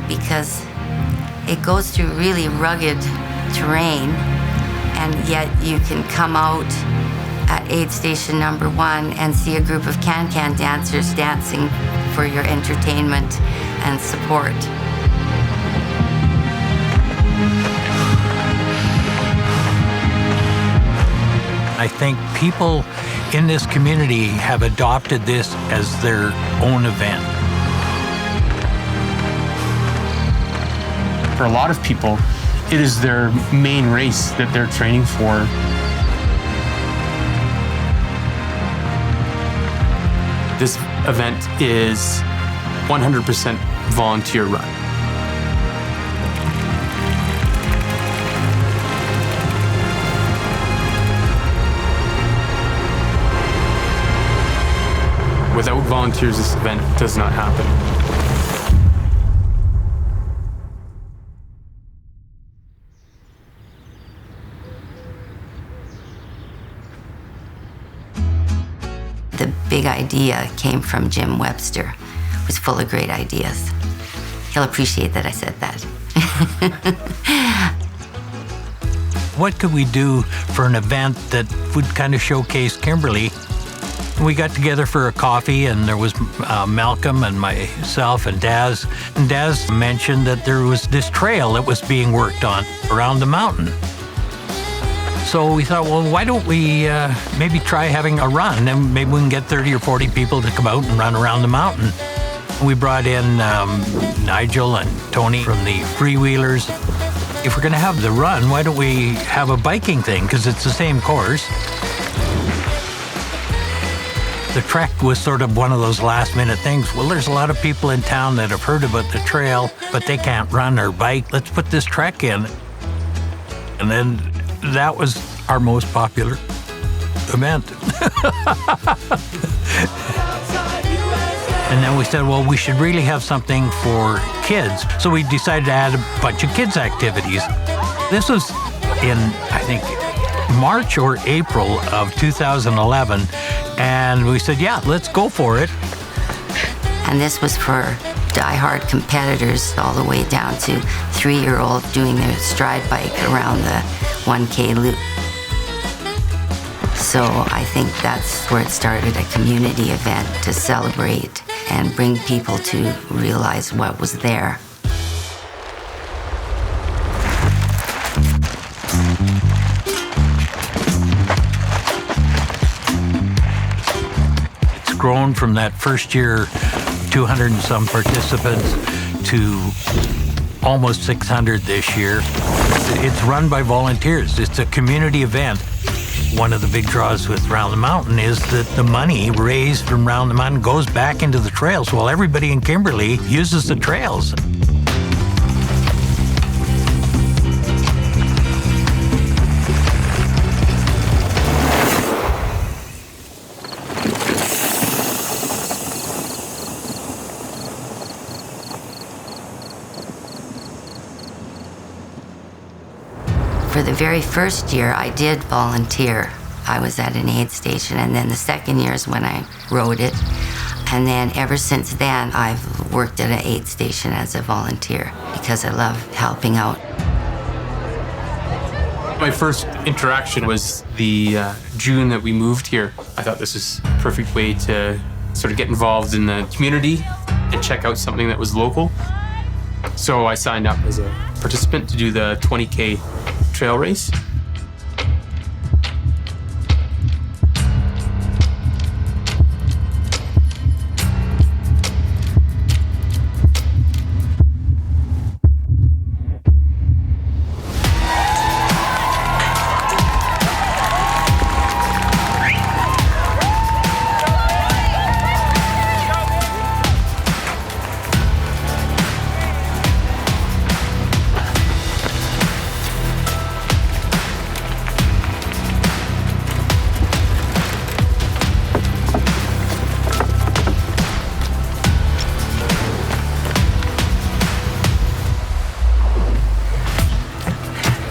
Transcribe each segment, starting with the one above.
because it goes through really rugged terrain, and yet you can come out at aid station number 1 and see a group of can-can dancers dancing for your entertainment and support. I think people in this community have adopted this as their own event. For a lot of people, it is their main race that they're training for. This event is 100% volunteer run. Without volunteers, this event does not happen. The big idea came from Jim Webster, who was full of great ideas. He'll appreciate that I said that. What could we do for an event that would kind of showcase Kimberley? We got together for a coffee, and there was Malcolm and myself and Daz. And Daz mentioned that there was this trail that was being worked on around the mountain. So we thought, well, why don't we maybe try having a run, and maybe we can get 30 or 40 people to come out and run around the mountain. We brought in Nigel and Tony from the Freewheelers. If we're going to have the run, why don't we have a biking thing, because it's the same course. The trek was sort of one of those last-minute things. Well, there's a lot of people in town that have heard about the trail, but they can't run or bike. Let's put this trek in. And then that was our most popular event. And then we said, well, we should really have something for kids. So we decided to add a bunch of kids' activities. This was in, I think, March or April of 2011. And we said, yeah, let's go for it. And this was for die-hard competitors all the way down to 3-year-olds doing their stride bike around the 1K loop. So I think that's where it started, a community event to celebrate and bring people to realize what was there. Grown from that first year, 200 and some participants, to almost 600 this year. It's run by volunteers. It's a community event. One of the big draws with Round the Mountain is that the money raised from Round the Mountain goes back into the trails. Well, everybody in Kimberley uses the trails. For the very first year, I did volunteer. I was at an aid station, and then the second year is when I rode it. And then ever since then, I've worked at an aid station as a volunteer because I love helping out. My first interaction was the June that we moved here. I thought this was a perfect way to sort of get involved in the community and check out something that was local. So I signed up as a participant to do the 20K trail race.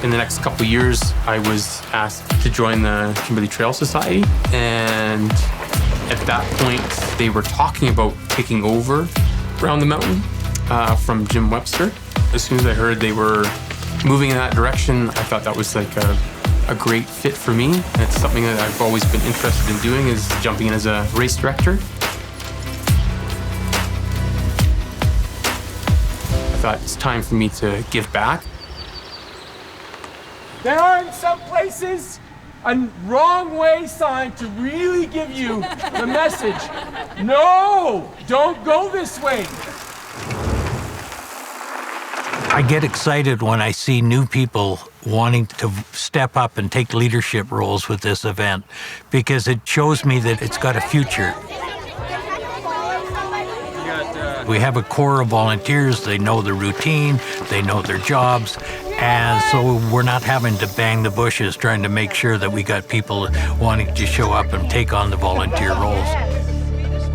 In the next couple of years, I was asked to join the Kimberley Trail Society, and at that point, they were talking about taking over Round the Mountain. from Jim Webster. As soon as I heard they were moving in that direction, I thought that was like a great fit for me. And it's something that I've always been interested in doing, is jumping in as a race director. I thought it's time for me to give back. There are in some places a wrong way sign to really give you the message. No, don't go this way. I get excited when I see new people wanting to step up and take leadership roles with this event, because it shows me that it's got a future. We have a core of volunteers. They know the routine, they know their jobs, and so we're not having to bang the bushes trying to make sure that we got people wanting to show up and take on the volunteer roles.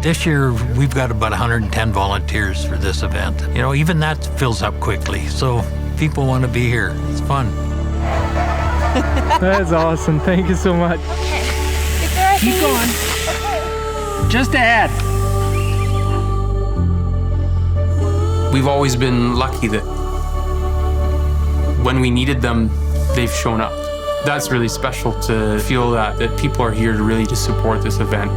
This year, we've got about 110 volunteers for this event. You know, even that fills up quickly, so people want to be here. It's fun. That's awesome. Thank you so much. Keep going. Just ahead. We've always been lucky that when we needed them, they've shown up. That's really special, to feel that people are here to really just support this event.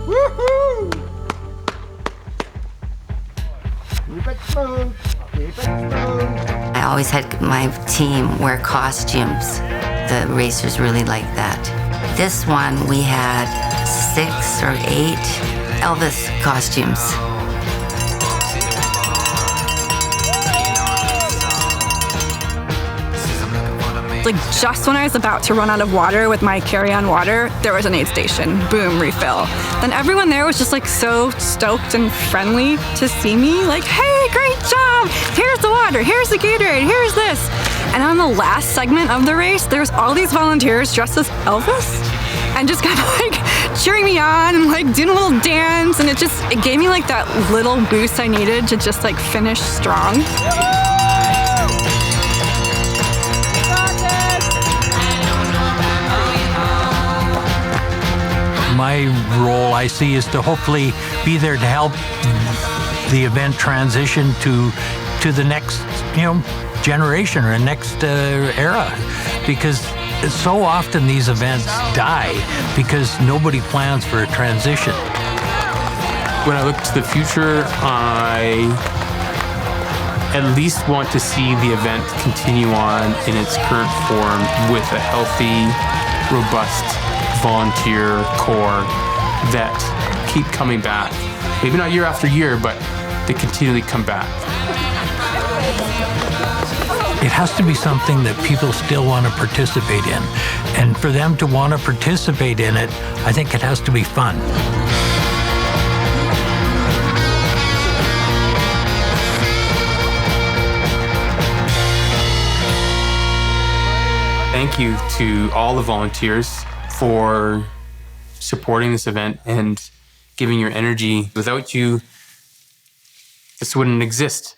Woohoo! Keep it smooth. Keep it smooth. I always had my team wear costumes. The racers really liked that. This one, we had 6 or 8 Elvis costumes. Like, just when I was about to run out of water with my carry-on water, there was an aid station. Boom, refill. Then everyone there was just like so stoked and friendly to see me. Like, hey, great job! Here's the water, here's the Gatorade, here's this. And on the last segment of the race, there was all these volunteers dressed as Elvis and just kind of like cheering me on and like doing a little dance. And it gave me like that little boost I needed to just like finish strong. My role, I see, is to hopefully be there to help the event transition to the next, generation or next era, because so often these events die because nobody plans for a transition. When I look to the future, I at least want to see the event continue on in its current form with a healthy, robust volunteer core that keep coming back. Maybe not year after year, but they continually come back. It has to be something that people still want to participate in. And for them to want to participate in it, I think it has to be fun. Thank you to all the volunteers for supporting this event and giving your energy. Without you, this wouldn't exist.